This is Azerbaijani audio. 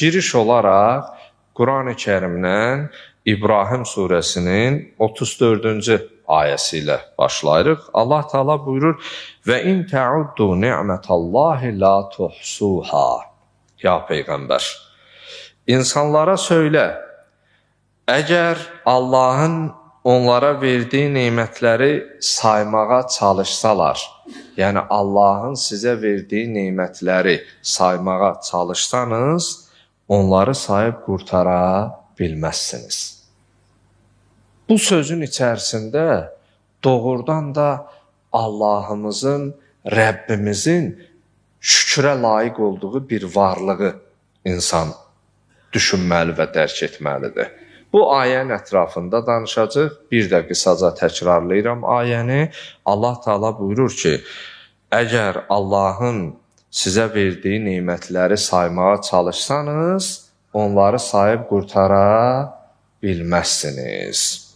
giriş olaraq Quran-ı Kərimdən İbrahim surəsinin 34-cü ayəsi ilə başlayırıq. Allah Teala buyurur: "Və in ta'uddu ni'metallahi la tuhsuha." Ya Peyğəmbər, insanlara söylə, əgər Allahın onlara verdiyi nemətləri saymağa çalışsalar, yəni Allahın sizə verdiyi nemətləri saymağa çalışsanız, onları sayıb qurtara bilməzsiniz. Bu sözün içərisində doğrudan da Allahımızın, Rəbbimizin şükrə layiq olduğu bir varlığı insan düşünməli və dərk etməlidir. Bu ayənin ətrafında danışacaq. Bir də qısaca təkrarlayıram ayəni. Allah Teala buyurur ki, əgər Allahın sizə verdiyi nemətləri saymağa çalışsanız, onları sayıb qurtara bilməzsiniz.